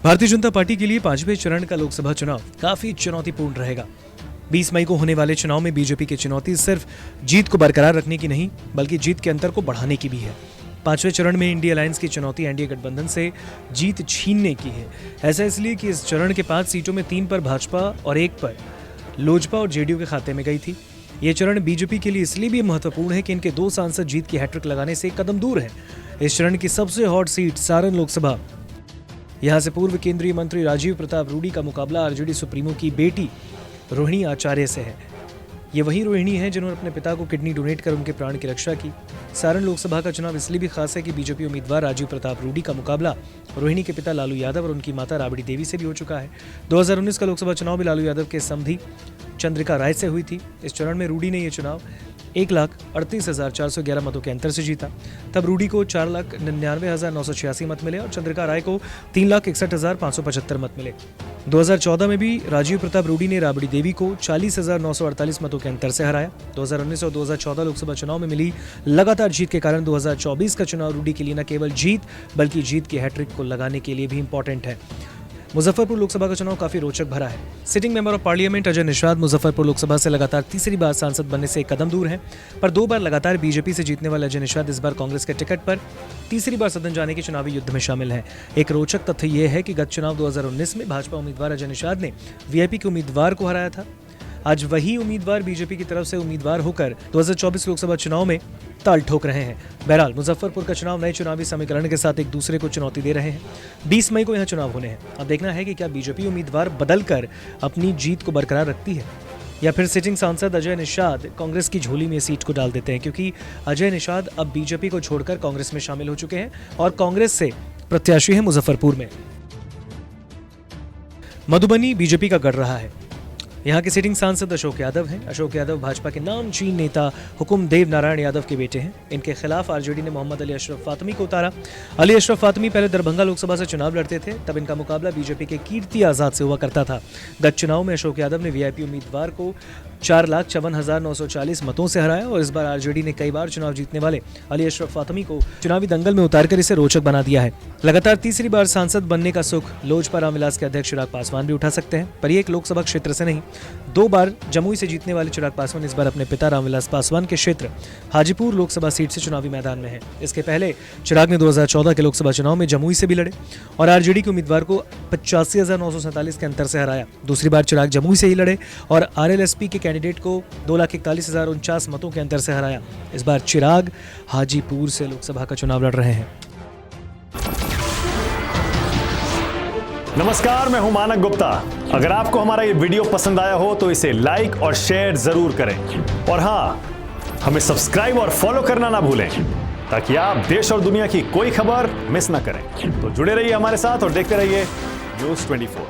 Bharatiya Janata party के लिए 5वें चरण का लोकसभा चुनाव काफी चुनौतीपूर्ण रहेगा। 20 मई को होने वाले चुनाव में बीजेपी की चुनौती सिर्फ जीत को बरकरार रखने की नहीं, बल्कि जीत के अंतर को बढ़ाने की भी है। 5वें चरण में इंडिया अलायंस की चुनौती एनडीए गठबंधन से जीत छीनने की है। ऐसा इसलिए कि इस चरण के 5 सीटों में 3 पर भाजपा और 1 पर लोजपा और जेडीयू के खाते में गई थी। ये चरण बीजेपी के लिए इसलिए भी महत्वपूर्ण है कि इनके 2 सांसद जीत की हैट्रिक लगाने से एक कदम दूर है। इस चरण की सबसे हॉट सीट सारण लोकसभा। यहां से पूर्व केंद्रीय मंत्री राजीव प्रताप रूडी का मुकाबला आरजेडी सुप्रीमो की बेटी रोहिणी आचार्य से है। ये वही रोहिणी है जिन्होंने अपने पिता को किडनी डोनेट कर उनके प्राण की रक्षा की। सारण लोकसभा का चुनाव इसलिए भी खास है कि बीजेपी उम्मीदवार राजीव प्रताप रूडी का मुकाबला रोहिणी के पिता लालू यादव और उनकी माता राबड़ी देवी से भी हो चुका है। 2019 का लोकसभा चुनाव भी लालू यादव के समधी चंद्रिका राय से हुई थी। इस चरण में रूडी ने यह चुनाव 1,38,411 मतों के अंतर से जीता। तब रूडी को 4,99,986 मत मिले और चंद्रिका राय को 3,61,575 मत मिले। 2014 में भी राजीव प्रताप रूडी ने राबड़ी देवी को 40,948 मतों के अंतर से हराया। 2019 और 2014 लोकसभा चुनाव में मिली लगातार जीत के कारण 2024 का चुनाव रूडी के लिए न केवल जीत बल्कि जीत की हैट्रिक को लगाने के लिए भी इंपॉर्टेंट है। मुजफ्फरपुर लोकसभा का चुनाव काफी रोचक भरा है। Sitting member of parliament Ajay Nishad Muzaffarpur Lok Sabha से लगातार तीसरी बार सांसद बनने से एक कदम दूर हैं, पर 2 बार लगातार बीजेपी से जीतने वाले अजय निषाद इस बार कांग्रेस के टिकट पर तीसरी बार सदन जाने के चुनावी युद्ध में शामिल हैं। एक रोचक तथ्य यह है कि गत चुनाव 2019 में भाजपा उम्मीदवार अजय निषाद ने वीआईपी के उम्मीदवार को हराया था। आज वही उम्मीदवार बीजेपी की तरफ से उम्मीदवार होकर 2024 लोकसभा चुनाव में ताल ठोक रहे हैं। बहरहाल मुजफ्फरपुर का चुनाव नए चुनावी समीकरण के साथ एक दूसरे को चुनौती दे रहे हैं। 20 मई को यहां चुनाव होने हैं। अब देखना है कि क्या बीजेपी उम्मीदवार बदलकर अपनी जीत को बरकरार रखती है या फिर सिटिंग सांसद अजय निषाद कांग्रेस की झोली में सीट को डाल देते हैं, क्योंकि अजय निषाद अब बीजेपी को छोड़कर कांग्रेस में शामिल हो चुके हैं और कांग्रेस से प्रत्याशी है मुजफ्फरपुर में। मधुबनी बीजेपी का गढ़ रहा है। यहाँ के सिटिंग सांसद अशोक यादव हैं। अशोक यादव भाजपा के नामचीन नेता हुकुम देव नारायण यादव के बेटे हैं। इनके खिलाफ आरजेडी ने मोहम्मद अली अशरफ फातमी को उतारा। अली अशरफ फातमी पहले दरभंगा लोकसभा से चुनाव लड़ते थे, तब इनका मुकाबला बीजेपी के कीर्ति आजाद से हुआ करता था। गत चुनाव में अशोक यादव ने वीआईपी उम्मीदवार को 4,54,940 मतों से हराया और इस बार आरजेडी ने कई बार चुनाव जीतने वाले अली अशरफ फातमी को चुनावी दंगल में उतारकर इसे रोचक बना दिया है। लगातार तीसरी बार सांसद बनने का सुख लोजपा रामविलास के अध्यक्ष चिराग पासवान भी उठा सकते हैं, पर ये एक लोकसभा क्षेत्र से नहीं, 2 बार जमुई से जीतने वाले चिराग पासवान इस बार अपने पिता रामविलास पासवान के क्षेत्र हाजीपुर लोकसभा सीट से चुनावी मैदान में हैं। इसके पहले चिराग ने 2014 के लोकसभा चुनाव में जमुई से भी लड़े और आरजेडी के उम्मीदवार को 85,947 के अंतर से हराया। दूसरी बार चिराग जमुई से ही लड़े और आरएलएसपी के कैंडिडेट को 2,41,049 मतों के अंतर से हराया। इस बार चिराग हाजीपुर से लोकसभा का चुनाव लड़ रहे हैं। नमस्कार, मैं हूं मानक गुप्ता। अगर आपको हमारा ये वीडियो पसंद आया हो तो इसे लाइक और शेयर जरूर करें और हाँ, हमें सब्सक्राइब और फॉलो करना ना भूलें ताकि आप देश और दुनिया की कोई खबर मिस ना करें। तो जुड़े रहिए हमारे साथ और देखते रहिए न्यूज़ 24।